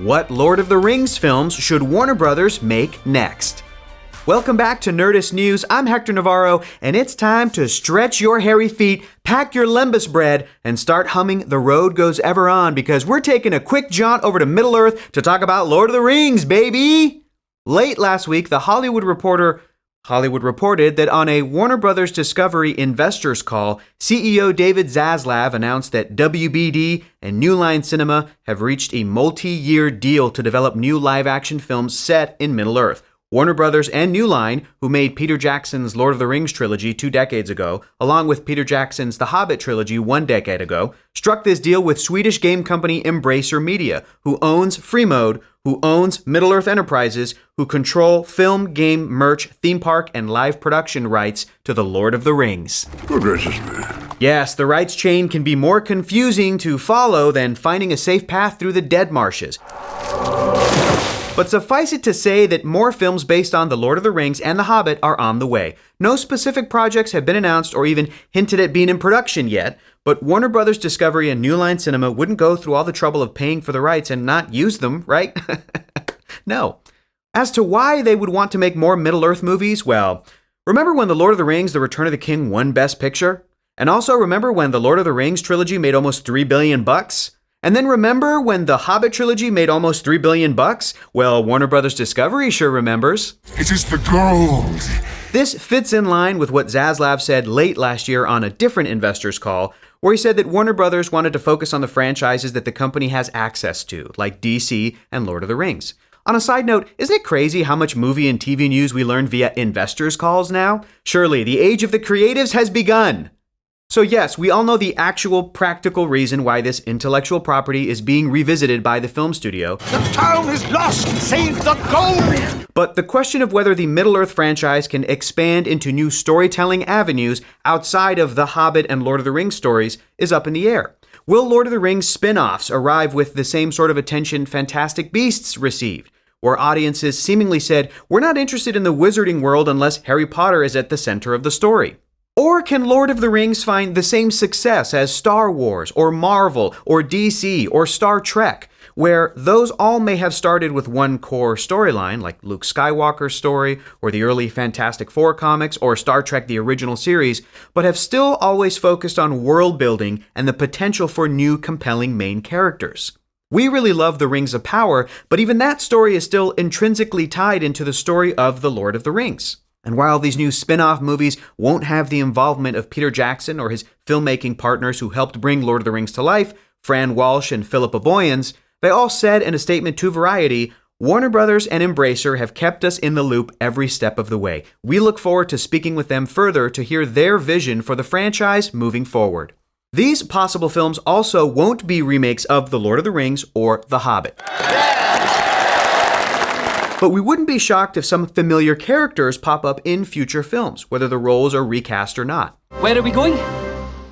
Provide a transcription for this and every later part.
What Lord of the Rings films should Warner Brothers make next? Welcome back to Nerdist News. I'm Hector Navarro, and it's time to stretch your hairy feet, pack your lembas bread, and start humming The Road Goes Ever On, because we're taking a quick jaunt over to Middle-earth to talk about Lord of the Rings, baby! Late last week, The Hollywood reported that on a Warner Brothers Discovery investors call, CEO David Zaslav announced that WBD and New Line Cinema have reached a multi-year deal to develop new live-action films set in Middle-earth. Warner Brothers and New Line, who made Peter Jackson's Lord of the Rings trilogy 2 decades ago, along with Peter Jackson's The Hobbit trilogy 1 decade ago, struck this deal with Swedish game company Embracer Media, who owns Freemode, who owns Middle-earth Enterprises, who control film, game, merch, theme park, and live production rights to The Lord of the Rings. Good gracious me. Yes, the rights chain can be more confusing to follow than finding a safe path through the dead marshes. But suffice it to say that more films based on The Lord of the Rings and The Hobbit are on the way. No specific projects have been announced or even hinted at being in production yet, but Warner Brothers Discovery and New Line Cinema wouldn't go through all the trouble of paying for the rights and not use them, right? No. As to why they would want to make more Middle-earth movies, well, remember when The Lord of the Rings, The Return of the King won Best Picture? And also remember when The Lord of the Rings trilogy made almost $3 billion? And then remember when the Hobbit trilogy made almost $3 billion? Well, Warner Brothers Discovery sure remembers. It is the gold. This fits in line with what Zaslav said late last year on a different investors call, where he said that Warner Brothers wanted to focus on the franchises that the company has access to, like DC and Lord of the Rings. On a side note, isn't it crazy how much movie and TV news we learn via investors calls now? Surely, the age of the creatives has begun. So yes, we all know the actual practical reason why this intellectual property is being revisited by the film studio. The town is lost! Save the gold! But the question of whether the Middle-earth franchise can expand into new storytelling avenues outside of The Hobbit and Lord of the Rings stories is up in the air. Will Lord of the Rings spin-offs arrive with the same sort of attention Fantastic Beasts received, where audiences seemingly said, we're not interested in the wizarding world unless Harry Potter is at the center of the story? Or can Lord of the Rings find the same success as Star Wars, or Marvel, or DC, or Star Trek, where those all may have started with one core storyline, like Luke Skywalker's story, or the early Fantastic Four comics, or Star Trek the original series, but have still always focused on world building and the potential for new compelling main characters? We really love The Rings of Power, but even that story is still intrinsically tied into the story of The Lord of the Rings. And while these new spin-off movies won't have the involvement of Peter Jackson or his filmmaking partners who helped bring Lord of the Rings to life, Fran Walsh and Philippa Boyens, they all said in a statement to Variety, Warner Brothers and Embracer have kept us in the loop every step of the way. We look forward to speaking with them further to hear their vision for the franchise moving forward. These possible films also won't be remakes of The Lord of the Rings or The Hobbit. But we wouldn't be shocked if some familiar characters pop up in future films, whether the roles are recast or not. Where are we going?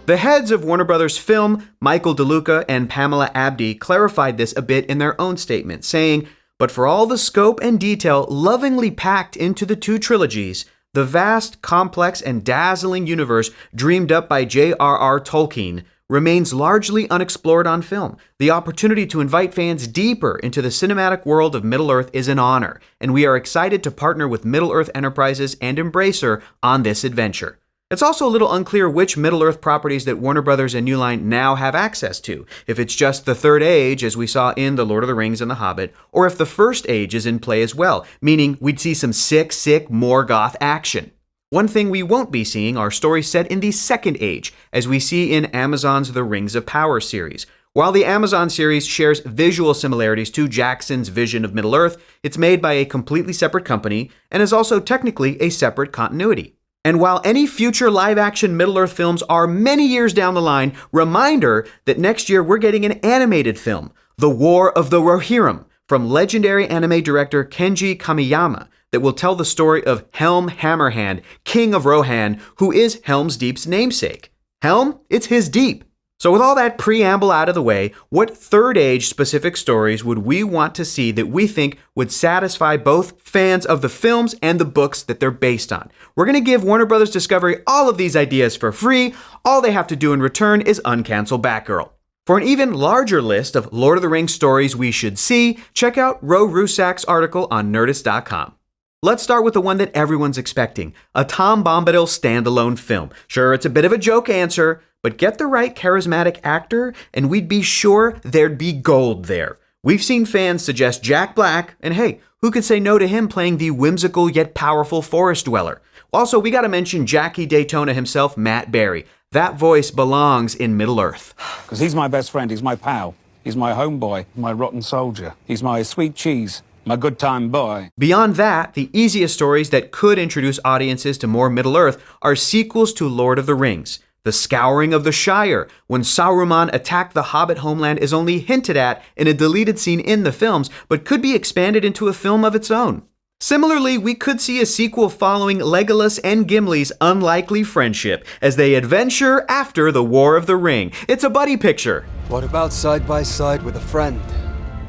The heads of Warner Brothers Film, Michael DeLuca and Pamela Abdy, clarified this a bit in their own statement, saying, but for all the scope and detail lovingly packed into the 2 trilogies, the vast, complex, and dazzling universe dreamed up by J.R.R. Tolkien remains largely unexplored on film. The opportunity to invite fans deeper into the cinematic world of Middle-earth is an honor, and we are excited to partner with Middle-earth Enterprises and Embracer on this adventure. It's also a little unclear which Middle-earth properties that Warner Brothers and New Line now have access to, if it's just the Third Age, as we saw in The Lord of the Rings and The Hobbit, or if the First Age is in play as well, meaning we'd see some sick Morgoth action. One thing we won't be seeing are stories set in the Second Age, as we see in Amazon's The Rings of Power series. While the Amazon series shares visual similarities to Jackson's vision of Middle-earth, it's made by a completely separate company and is also technically a separate continuity. And while any future live-action Middle-earth films are many years down the line, reminder that next year we're getting an animated film, The War of the Rohirrim, from legendary anime director Kenji Kamiyama, that will tell the story of Helm Hammerhand, King of Rohan, who is Helm's Deep's namesake. Helm? It's his deep. So with all that preamble out of the way, what Third Age specific stories would we want to see that we think would satisfy both fans of the films and the books that they're based on? We're going to give Warner Brothers Discovery all of these ideas for free. All they have to do in return is uncancel Batgirl. For an even larger list of Lord of the Rings stories we should see, check out Ro Rusak's article on Nerdist.com. Let's start with the one that everyone's expecting, a Tom Bombadil standalone film. Sure, it's a bit of a joke answer, but get the right charismatic actor and we'd be sure there'd be gold there. We've seen fans suggest Jack Black, and hey, who could say no to him playing the whimsical yet powerful forest dweller? Also, we gotta mention Jackie Daytona himself, Matt Berry. That voice belongs in Middle-earth. Because he's my best friend, he's my pal, he's my homeboy, my rotten soldier, he's my sweet cheese, my good time boy. Beyond that, the easiest stories that could introduce audiences to more Middle-earth are sequels to Lord of the Rings. The Scouring of the Shire, when Saruman attacked the Hobbit homeland, is only hinted at in a deleted scene in the films, but could be expanded into a film of its own. Similarly, we could see a sequel following Legolas and Gimli's unlikely friendship as they adventure after the War of the Ring. It's a buddy picture. What about side by side with a friend?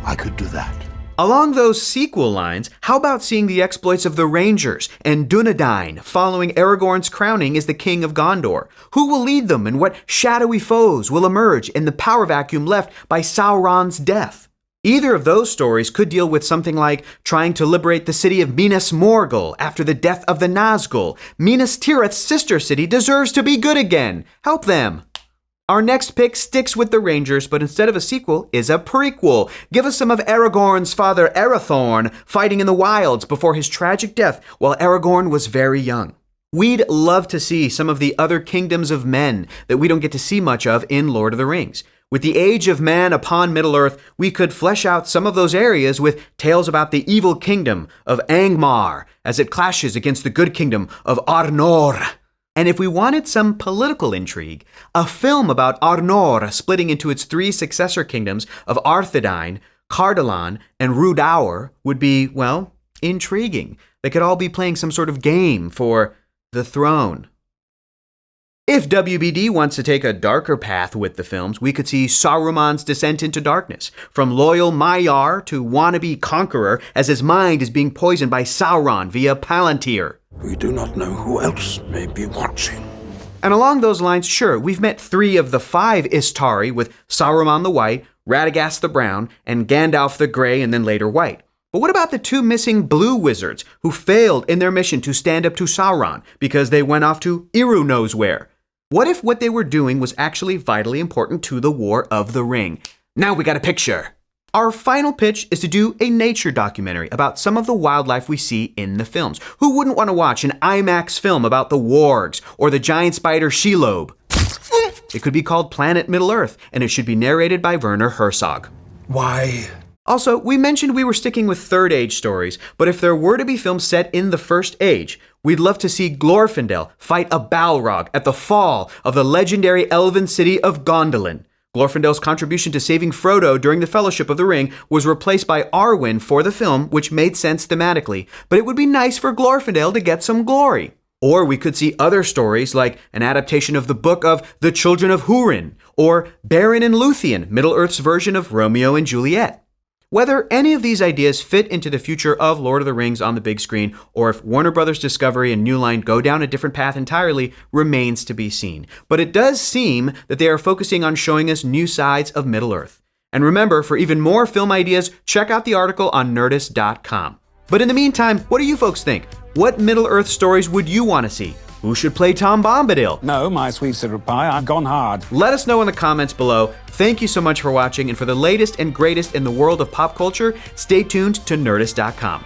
I could do that. Along those sequel lines, how about seeing the exploits of the Rangers and Dunedain following Aragorn's crowning as the King of Gondor? Who will lead them and what shadowy foes will emerge in the power vacuum left by Sauron's death? Either of those stories could deal with something like trying to liberate the city of Minas Morgul after the death of the Nazgul. Minas Tirith's sister city deserves to be good again. Help them. Our next pick sticks with the Rangers, but instead of a sequel, is a prequel. Give us some of Aragorn's father Arathorn fighting in the wilds before his tragic death while Aragorn was very young. We'd love to see some of the other kingdoms of men that we don't get to see much of in Lord of the Rings. With the age of man upon Middle-earth, we could flesh out some of those areas with tales about the evil kingdom of Angmar as it clashes against the good kingdom of Arnor. And if we wanted some political intrigue, a film about Arnor splitting into its three successor kingdoms of Arthedain, Cardolan, and Rhudaur would be, well, intriguing. They could all be playing some sort of game for the throne. If WBD wants to take a darker path with the films, we could see Saruman's descent into darkness, from loyal Maiar to wannabe conqueror as his mind is being poisoned by Sauron via Palantir. We do not know who else may be watching. And along those lines, sure, we've met 3 of the 5 Istari with Saruman the White, Radagast the Brown, and Gandalf the Grey and then later White. But what about the 2 missing blue wizards who failed in their mission to stand up to Sauron because they went off to Eru knows where? What if what they were doing was actually vitally important to the War of the Ring? Now we got a picture. Our final pitch is to do a nature documentary about some of the wildlife we see in the films. Who wouldn't want to watch an IMAX film about the wargs or the giant spider Shelob? It could be called Planet Middle-earth, and it should be narrated by Werner Herzog. Why? Also, we mentioned we were sticking with Third Age stories, but if there were to be films set in the First Age, we'd love to see Glorfindel fight a Balrog at the fall of the legendary elven city of Gondolin. Glorfindel's contribution to saving Frodo during the Fellowship of the Ring was replaced by Arwen for the film, which made sense thematically, but it would be nice for Glorfindel to get some glory. Or we could see other stories like an adaptation of the book of The Children of Húrin, or Beren and Luthien, Middle-earth's version of Romeo and Juliet. Whether any of these ideas fit into the future of Lord of the Rings on the big screen, or if Warner Bros. Discovery and New Line go down a different path entirely, remains to be seen. But it does seem that they are focusing on showing us new sides of Middle-earth. And remember, for even more film ideas, check out the article on Nerdist.com. But in the meantime, what do you folks think? What Middle-earth stories would you want to see? Who should play Tom Bombadil? No, my sweet cider pie, I've gone hard. Let us know in the comments below. Thank you so much for watching, and for the latest and greatest in the world of pop culture, stay tuned to Nerdist.com.